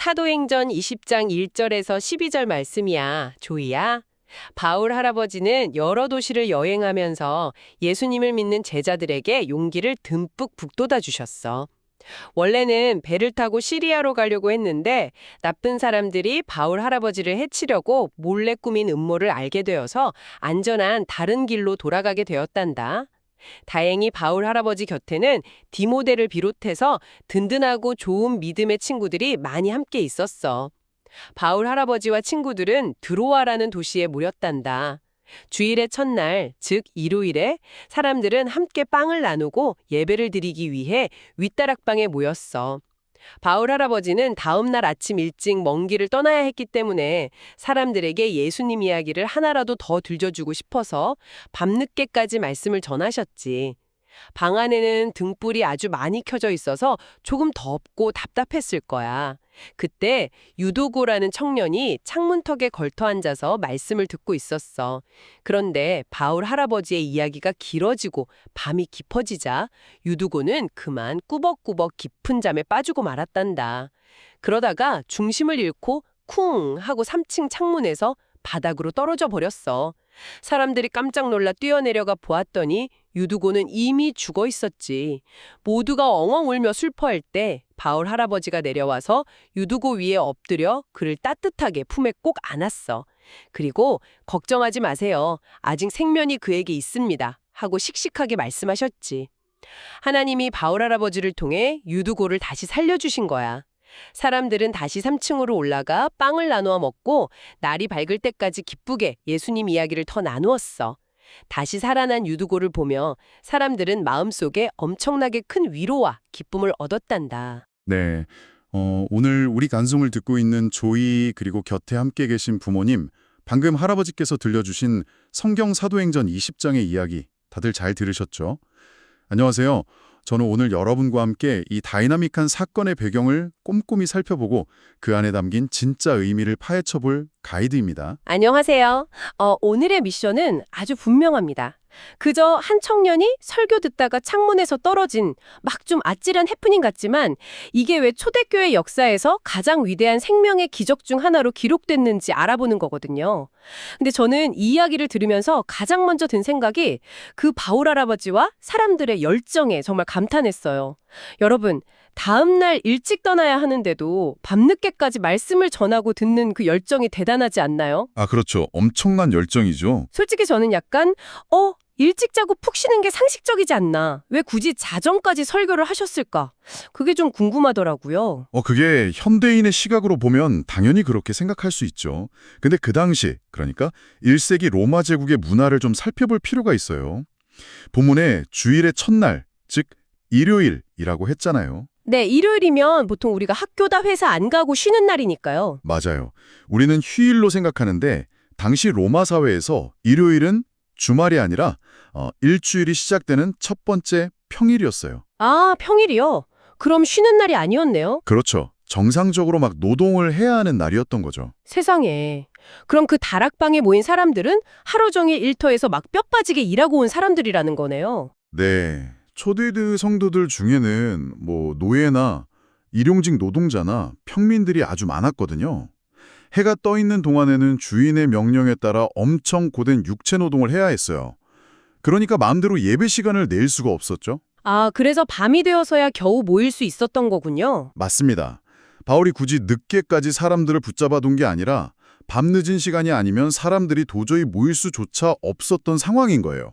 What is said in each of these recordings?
사도행전 20장 1절에서 12절 말씀이야, 조이야. 바울 할아버지는 여러 도시를 여행하면서 예수님을 믿는 제자들에게 용기를 듬뿍 북돋아 주셨어. 원래는 배를 타고 시리아로 가려고 했는데 나쁜 사람들이 바울 할아버지를 해치려고 몰래 꾸민 음모를 알게 되어서 안전한 다른 길로 돌아가게 되었단다. 다행히 바울 할아버지 곁에는 디모데를 비롯해서 든든하고 좋은 믿음의 친구들이 많이 함께 있었어. 바울 할아버지와 친구들은 드로아라는 도시에 모였단다. 주일의 첫날, 즉 일요일에 사람들은 함께 빵을 나누고 예배를 드리기 위해 윗다락방에 모였어. 바울 할아버지는 다음 날 아침 일찍 먼 길을 떠나야 했기 때문에 사람들에게 예수님 이야기를 하나라도 더 들려주고 싶어서 밤늦게까지 말씀을 전하셨지. 방 안에는 등불이 아주 많이 켜져 있어서 조금 덥고 답답했을 거야. 그때 유도고라는 청년이 창문턱에 걸터 앉아서 말씀을 듣고 있었어. 그런데 바울 할아버지의 이야기가 길어지고 밤이 깊어지자 유두고는 그만 꾸벅꾸벅 깊은 잠에 빠지고 말았단다. 그러다가 중심을 잃고 쿵 하고 3층 창문에서 바닥으로 떨어져 버렸어. 사람들이 깜짝 놀라 뛰어내려가 보았더니 유두고는 이미 죽어 있었지. 모두가 엉엉 울며 슬퍼할 때 바울 할아버지가 내려와서 유두고 위에 엎드려 그를 따뜻하게 품에 꼭 안았어. 그리고 걱정하지 마세요. 아직 생면이 그에게 있습니다. 하고 씩씩하게 말씀하셨지. 하나님이 바울 할아버지를 통해 유두고를 다시 살려주신 거야. 사람들은 다시 3층으로 올라가 빵을 나누어 먹고 날이 밝을 때까지 기쁘게 예수님 이야기를 더 나누었어. 다시 살아난 유두고를 보며 사람들은 마음속에 엄청나게 큰 위로와 기쁨을 얻었단다. 네. 오늘 우리 간송을 듣고 있는 조이 그리고 곁에 함께 계신 부모님, 방금 할아버지께서 들려주신 성경 사도행전 20장의 이야기 다들 잘 들으셨죠? 안녕하세요. 저는 오늘 여러분과 함께 이 다이나믹한 사건의 배경을 꼼꼼히 살펴보고 그 안에 담긴 진짜 의미를 파헤쳐볼 가이드입니다. 안녕하세요. 오늘의 미션은 아주 분명합니다. 그저 한 청년이 설교 듣다가 창문에서 떨어진 막 좀 아찔한 해프닝 같지만 이게 왜 초대교회 역사에서 가장 위대한 생명의 기적 중 하나로 기록됐는지 알아보는 거거든요. 근데 저는 이 이야기를 들으면서 가장 먼저 든 생각이 그 바울 할아버지와 사람들의 열정에 정말 감탄했어요. 여러분, 다음 날 일찍 떠나야 하는데도 밤늦게까지 말씀을 전하고 듣는 그 열정이 대단하지 않나요? 아, 그렇죠. 엄청난 열정이죠. 솔직히 저는 약간 일찍 자고 푹 쉬는 게 상식적이지 않나. 왜 굳이 자정까지 설교를 하셨을까? 그게 좀 궁금하더라고요. 그게 현대인의 시각으로 보면 당연히 그렇게 생각할 수 있죠. 근데 그 당시, 그러니까 1세기 로마 제국의 문화를 좀 살펴볼 필요가 있어요. 본문에 주일의 첫날, 즉 일요일이라고 했잖아요. 네, 일요일이면 보통 우리가 학교다 회사 안 가고 쉬는 날이니까요. 맞아요. 우리는 휴일로 생각하는데 당시 로마 사회에서 일요일은 주말이 아니라 일주일이 시작되는 첫 번째 평일이었어요. 아, 평일이요? 그럼 쉬는 날이 아니었네요? 그렇죠. 정상적으로 막 노동을 해야 하는 날이었던 거죠. 세상에. 그럼 그 다락방에 모인 사람들은 하루 종일 일터에서 막 뼈 빠지게 일하고 온 사람들이라는 거네요. 네. 초대드 성도들 중에는 노예나 일용직 노동자나 평민들이 아주 많았거든요. 해가 떠 있는 동안에는 주인의 명령에 따라 엄청 고된 육체 노동을 해야 했어요. 그러니까 마음대로 예배 시간을 낼 수가 없었죠. 아, 그래서 밤이 되어서야 겨우 모일 수 있었던 거군요. 맞습니다. 바울이 굳이 늦게까지 사람들을 붙잡아 둔 게 아니라 밤늦은 시간이 아니면 사람들이 도저히 모일 수조차 없었던 상황인 거예요.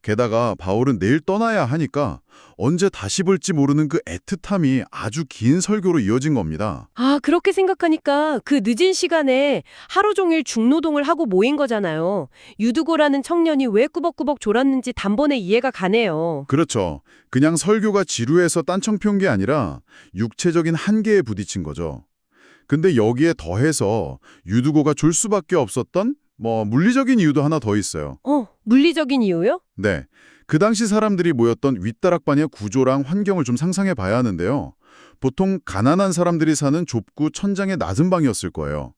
게다가 바울은 내일 떠나야 하니까 언제 다시 볼지 모르는 그 애틋함이 아주 긴 설교로 이어진 겁니다. 아, 그렇게 생각하니까 그 늦은 시간에 하루 종일 중노동을 하고 모인 거잖아요. 유두고라는 청년이 왜 꾸벅꾸벅 졸았는지 단번에 이해가 가네요. 그렇죠. 그냥 설교가 지루해서 딴청 펴온 게 아니라 육체적인 한계에 부딪힌 거죠. 근데 여기에 더해서 유두고가 졸 수밖에 없었던 물리적인 이유도 하나 더 있어요. 물리적인 이유요? 네. 그 당시 사람들이 모였던 윗다락방의 구조랑 환경을 좀 상상해 봐야 하는데요. 보통 가난한 사람들이 사는 좁고 천장의 낮은 방이었을 거예요.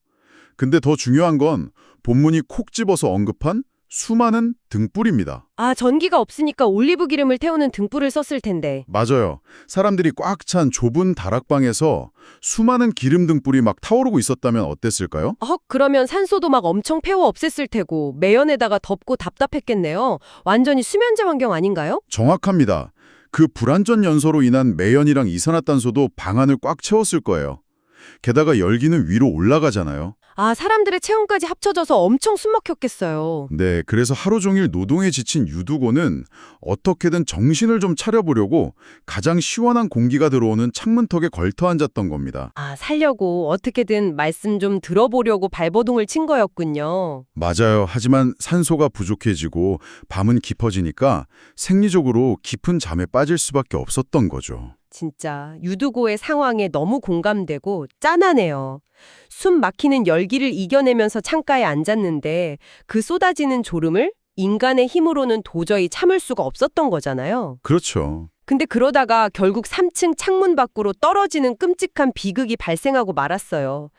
근데 더 중요한 건 본문이 콕 집어서 언급한 수많은 등불입니다. 아, 전기가 없으니까 올리브 기름을 태우는 등불을 썼을 텐데. 맞아요. 사람들이 꽉 찬 좁은 다락방에서 수많은 기름 등불이 막 타오르고 있었다면 어땠을까요? 그러면 산소도 막 엄청 패워 없앴을 테고 매연에다가 덥고 답답했겠네요. 완전히 수면제 환경 아닌가요? 정확합니다. 그 불완전 연소로 인한 매연이랑 이산화탄소도 방 안을 꽉 채웠을 거예요. 게다가 열기는 위로 올라가잖아요. 아, 사람들의 체온까지 합쳐져서 엄청 숨막혔겠어요. 네, 그래서 하루 종일 노동에 지친 유두고는 어떻게든 정신을 좀 차려보려고 가장 시원한 공기가 들어오는 창문턱에 걸터 앉았던 겁니다. 아, 살려고 어떻게든 말씀 좀 들어보려고 발버둥을 친 거였군요. 맞아요. 하지만 산소가 부족해지고 밤은 깊어지니까 생리적으로 깊은 잠에 빠질 수밖에 없었던 거죠. 진짜 유두고의 상황에 너무 공감되고 짠하네요. 숨 막히는 열기를 이겨내면서 창가에 앉았는데 그 쏟아지는 졸음을 인간의 힘으로는 도저히 참을 수가 없었던 거잖아요. 그렇죠. 근데 그러다가 결국 3층 창문 밖으로 떨어지는 끔찍한 비극이 발생하고 말았어요.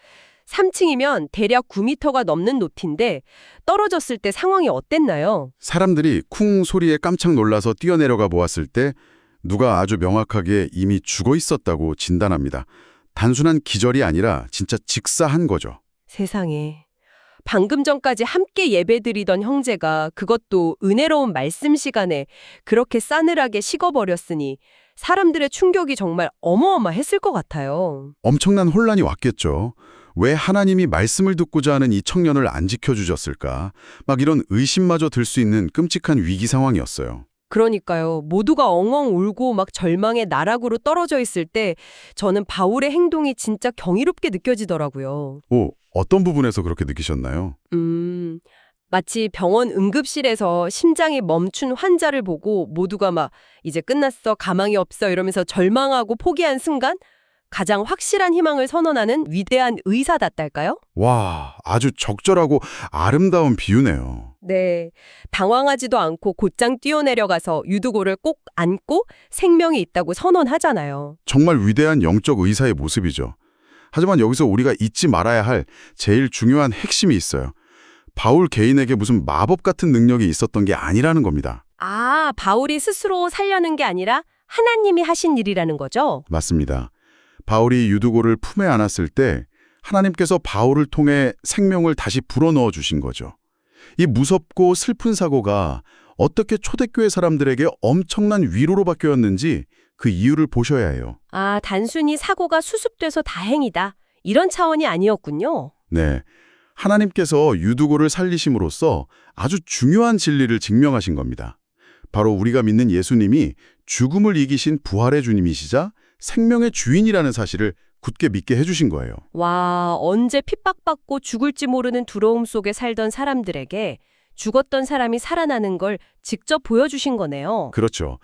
3층이면 대략 9m가 넘는 높이인데 떨어졌을 때 상황이 어땠나요? 사람들이 쿵 소리에 깜짝 놀라서 뛰어내려가 보았을 때 누가 아주 명확하게 이미 죽어 있었다고 진단합니다. 단순한 기절이 아니라 진짜 직사한 거죠. 세상에. 방금 전까지 함께 예배드리던 형제가 그것도 은혜로운 말씀 시간에 그렇게 싸늘하게 식어버렸으니 사람들의 충격이 정말 어마어마했을 것 같아요. 엄청난 혼란이 왔겠죠. 왜 하나님이 말씀을 듣고자 하는 이 청년을 안 지켜주셨을까? 막 이런 의심마저 들 수 있는 끔찍한 위기 상황이었어요. 그러니까요. 모두가 엉엉 울고 막 절망의 나락으로 떨어져 있을 때 저는 바울의 행동이 진짜 경이롭게 느껴지더라고요. 어떤 부분에서 그렇게 느끼셨나요? 마치 병원 응급실에서 심장이 멈춘 환자를 보고 모두가 막 이제 끝났어, 가망이 없어 이러면서 절망하고 포기한 순간 가장 확실한 희망을 선언하는 위대한 의사답달까요? 와, 아주 적절하고 아름다운 비유네요. 네, 당황하지도 않고 곧장 뛰어내려가서 유두고를 꼭 안고 생명이 있다고 선언하잖아요. 정말 위대한 영적 의사의 모습이죠. 하지만 여기서 우리가 잊지 말아야 할 제일 중요한 핵심이 있어요. 바울 개인에게 무슨 마법 같은 능력이 있었던 게 아니라는 겁니다. 아, 바울이 스스로 살려는 게 아니라 하나님이 하신 일이라는 거죠? 맞습니다. 바울이 유두고를 품에 안았을 때 하나님께서 바울을 통해 생명을 다시 불어넣어 주신 거죠. 이 무섭고 슬픈 사고가 어떻게 초대교회 사람들에게 엄청난 위로로 바뀌었는지 그 이유를 보셔야 해요. 아, 단순히 사고가 수습돼서 다행이다. 이런 차원이 아니었군요. 네, 하나님께서 유두고를 살리심으로써 아주 중요한 진리를 증명하신 겁니다. 바로 우리가 믿는 예수님이 죽음을 이기신 부활의 주님이시자 생명의 주인이라는 사실을 굳게 믿게 해주신 거예요. 와, 언제 핍박받고 죽을지 모르는 두려움 속에 살던 사람들에게 죽었던 사람이 살아나는 걸 직접 보여주신 거네요. 그렇죠.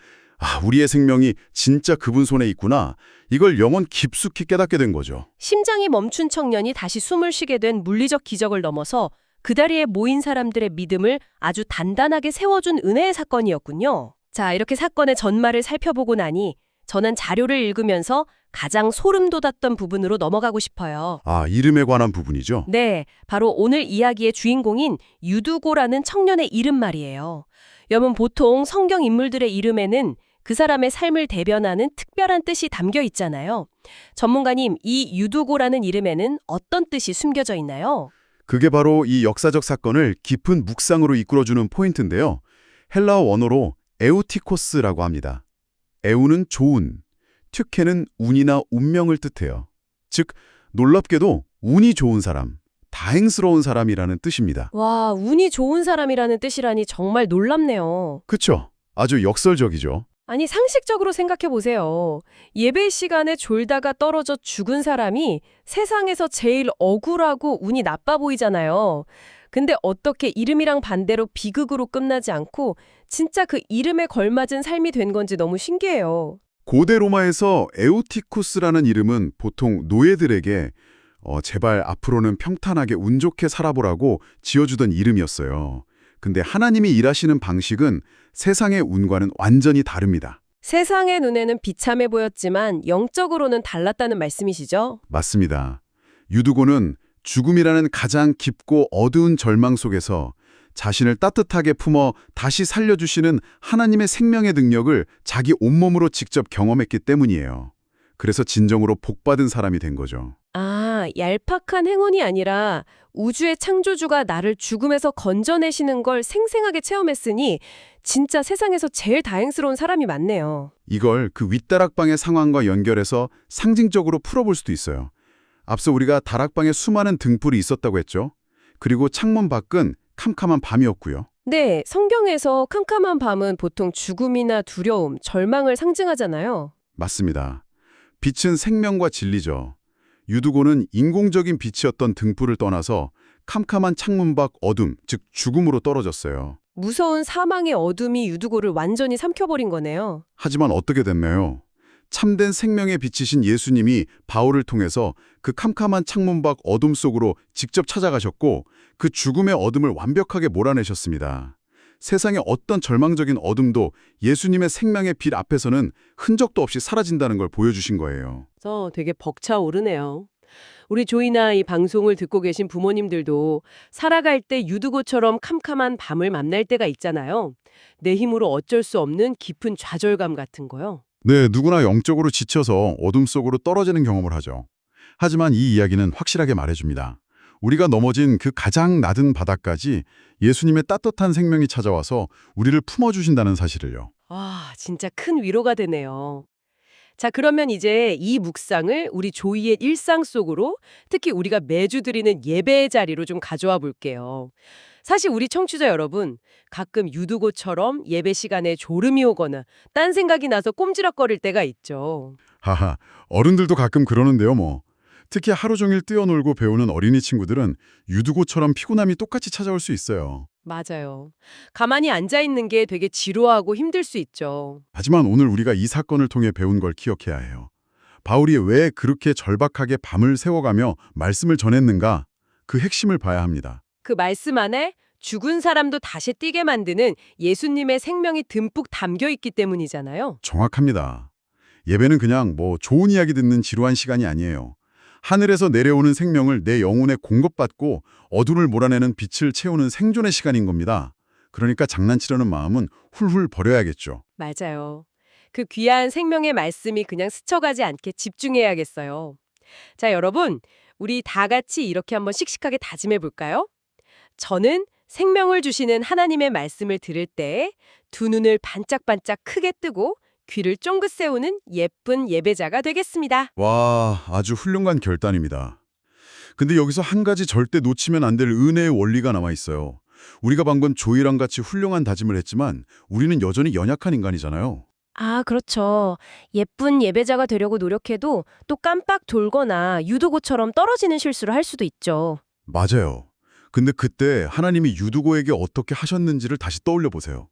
우리의 생명이 진짜 그분 손에 있구나. 이걸 영원 깊숙이 깨닫게 된 거죠. 심장이 멈춘 청년이 다시 숨을 쉬게 된 물리적 기적을 넘어서 그 자리에 모인 사람들의 믿음을 아주 단단하게 세워준 은혜의 사건이었군요. 자, 이렇게 사건의 전말을 살펴보고 나니 저는 자료를 읽으면서 가장 소름 돋았던 부분으로 넘어가고 싶어요. 이름에 관한 부분이죠? 네, 바로 오늘 이야기의 주인공인 유두고라는 청년의 이름 말이에요. 여러분, 보통 성경 인물들의 이름에는 그 사람의 삶을 대변하는 특별한 뜻이 담겨 있잖아요. 전문가님, 이 유두고라는 이름에는 어떤 뜻이 숨겨져 있나요? 그게 바로 이 역사적 사건을 깊은 묵상으로 이끌어주는 포인트인데요. 헬라어 원어로 에우티코스라고 합니다. 에우는 좋은, 튜케는 운이나 운명을 뜻해요. 즉, 놀랍게도 운이 좋은 사람, 다행스러운 사람이라는 뜻입니다. 와, 운이 좋은 사람이라는 뜻이라니 정말 놀랍네요. 그쵸? 아주 역설적이죠. 아니, 상식적으로 생각해 보세요. 예배 시간에 졸다가 떨어져 죽은 사람이 세상에서 제일 억울하고 운이 나빠 보이잖아요. 근데 어떻게 이름이랑 반대로 비극으로 끝나지 않고 진짜 그 이름에 걸맞은 삶이 된 건지 너무 신기해요. 고대 로마에서 에우티쿠스라는 이름은 보통 노예들에게 제발 앞으로는 평탄하게 운 좋게 살아보라고 지어주던 이름이었어요. 근데 하나님이 일하시는 방식은 세상의 운과는 완전히 다릅니다. 세상의 눈에는 비참해 보였지만 영적으로는 달랐다는 말씀이시죠? 맞습니다. 유두고는 죽음이라는 가장 깊고 어두운 절망 속에서 자신을 따뜻하게 품어 다시 살려주시는 하나님의 생명의 능력을 자기 온몸으로 직접 경험했기 때문이에요. 그래서 진정으로 복받은 사람이 된 거죠. 아, 얄팍한 행운이 아니라 우주의 창조주가 나를 죽음에서 건져내시는 걸 생생하게 체험했으니 진짜 세상에서 제일 다행스러운 사람이 맞네요. 이걸 그 윗다락방의 상황과 연결해서 상징적으로 풀어볼 수도 있어요. 앞서 우리가 다락방에 수많은 등불이 있었다고 했죠. 그리고 창문 밖은 캄캄한 밤이었고요. 네, 성경에서 캄캄한 밤은 보통 죽음이나 두려움, 절망을 상징하잖아요. 맞습니다. 빛은 생명과 진리죠. 유두고는 인공적인 빛이었던 등불을 떠나서 캄캄한 창문 밖 어둠, 즉 죽음으로 떨어졌어요. 무서운 사망의 어둠이 유두고를 완전히 삼켜버린 거네요. 하지만 어떻게 됐나요? 참된 생명의 빛이신 예수님이 바울을 통해서 그 캄캄한 창문 밖 어둠 속으로 직접 찾아가셨고 그 죽음의 어둠을 완벽하게 몰아내셨습니다. 세상의 어떤 절망적인 어둠도 예수님의 생명의 빛 앞에서는 흔적도 없이 사라진다는 걸 보여주신 거예요. 그래서 되게 벅차오르네요. 우리 조이나 이 방송을 듣고 계신 부모님들도 살아갈 때 유두고처럼 캄캄한 밤을 만날 때가 있잖아요. 내 힘으로 어쩔 수 없는 깊은 좌절감 같은 거요. 네, 누구나 영적으로 지쳐서 어둠 속으로 떨어지는 경험을 하죠. 하지만 이 이야기는 확실하게 말해줍니다. 우리가 넘어진 그 가장 낮은 바닥까지 예수님의 따뜻한 생명이 찾아와서 우리를 품어주신다는 사실을요. 와, 진짜 큰 위로가 되네요. 자, 그러면 이제 이 묵상을 우리 조이의 일상 속으로 특히 우리가 매주 드리는 예배의 자리로 좀 가져와 볼게요. 사실 우리 청취자 여러분, 가끔 유두고처럼 예배 시간에 졸음이 오거나 딴 생각이 나서 꼼지락거릴 때가 있죠. 하하, 어른들도 가끔 그러는데요, 뭐. 특히 하루 종일 뛰어놀고 배우는 어린이 친구들은 유두고처럼 피곤함이 똑같이 찾아올 수 있어요. 맞아요. 가만히 앉아 있는 게 되게 지루하고 힘들 수 있죠. 하지만 오늘 우리가 이 사건을 통해 배운 걸 기억해야 해요. 바울이 왜 그렇게 절박하게 밤을 새워가며 말씀을 전했는가? 그 핵심을 봐야 합니다. 그 말씀 안에 죽은 사람도 다시 뛰게 만드는 예수님의 생명이 듬뿍 담겨 있기 때문이잖아요. 정확합니다. 예배는 그냥 좋은 이야기 듣는 지루한 시간이 아니에요. 하늘에서 내려오는 생명을 내 영혼에 공급받고 어둠을 몰아내는 빛을 채우는 생존의 시간인 겁니다. 그러니까 장난치려는 마음은 훌훌 버려야겠죠. 맞아요. 그 귀한 생명의 말씀이 그냥 스쳐가지 않게 집중해야겠어요. 자, 여러분, 우리 다 같이 이렇게 한번 씩씩하게 다짐해 볼까요? 저는 생명을 주시는 하나님의 말씀을 들을 때 두 눈을 반짝반짝 크게 뜨고 귀를 쫑긋 세우는 예쁜 예배자가 되겠습니다. 와, 아주 훌륭한 결단입니다. 근데 여기서 한 가지 절대 놓치면 안 될 은혜의 원리가 남아 있어요. 우리가 방금 조이랑 같이 훌륭한 다짐을 했지만 우리는 여전히 연약한 인간이잖아요. 아, 그렇죠. 예쁜 예배자가 되려고 노력해도 또 깜빡 돌거나 유두고처럼 떨어지는 실수를 할 수도 있죠. 맞아요. 근데 그때 하나님이 유두고에게 어떻게 하셨는지를 다시 떠올려 보세요.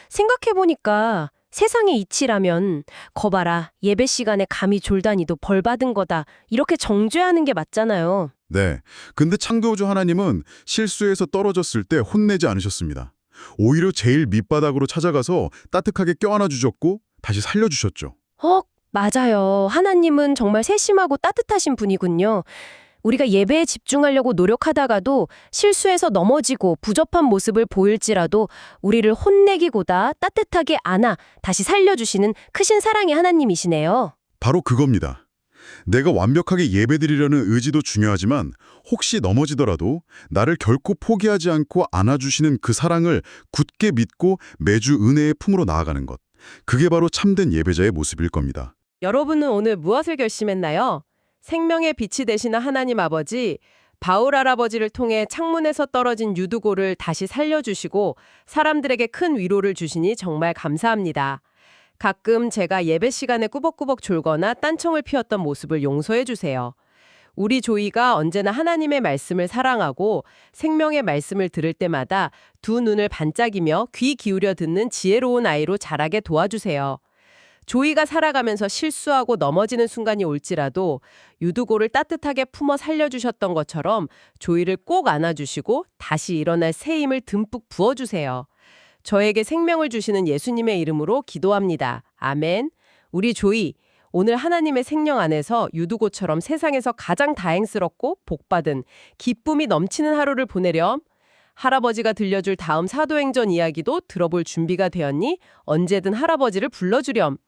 생각해보니까 세상의 이치라면 거봐라, 예배 시간에 감히 졸다니도 벌 받은 거다. 이렇게 정죄하는 게 맞잖아요. 네. 근데 창조주 하나님은 실수해서 떨어졌을 때 혼내지 않으셨습니다. 오히려 제일 밑바닥으로 찾아가서 따뜻하게 껴안아 주셨고 다시 살려주셨죠. 맞아요. 하나님은 정말 세심하고 따뜻하신 분이군요. 우리가 예배에 집중하려고 노력하다가도 실수해서 넘어지고 부접한 모습을 보일지라도 우리를 혼내기보다 따뜻하게 안아 다시 살려주시는 크신 사랑의 하나님이시네요. 바로 그겁니다. 내가 완벽하게 예배드리려는 의지도 중요하지만 혹시 넘어지더라도 나를 결코 포기하지 않고 안아주시는 그 사랑을 굳게 믿고 매주 은혜의 품으로 나아가는 것. 그게 바로 참된 예배자의 모습일 겁니다. 여러분은 오늘 무엇을 결심했나요? 생명의 빛이 되시는 하나님 아버지, 바울 할아버지를 통해 창문에서 떨어진 유두고를 다시 살려주시고 사람들에게 큰 위로를 주시니 정말 감사합니다. 가끔 제가 예배 시간에 꾸벅꾸벅 졸거나 딴청을 피웠던 모습을 용서해 주세요. 우리 조이가 언제나 하나님의 말씀을 사랑하고 생명의 말씀을 들을 때마다 두 눈을 반짝이며 귀 기울여 듣는 지혜로운 아이로 자라게 도와주세요. 조이가 살아가면서 실수하고 넘어지는 순간이 올지라도 유두고를 따뜻하게 품어 살려주셨던 것처럼 조이를 꼭 안아주시고 다시 일어날 새 힘을 듬뿍 부어주세요. 저에게 생명을 주시는 예수님의 이름으로 기도합니다. 아멘. 우리 조이, 오늘 하나님의 생명 안에서 유두고처럼 세상에서 가장 다행스럽고 복받은 기쁨이 넘치는 하루를 보내렴. 할아버지가 들려줄 다음 사도행전 이야기도 들어볼 준비가 되었니? 언제든 할아버지를 불러주렴.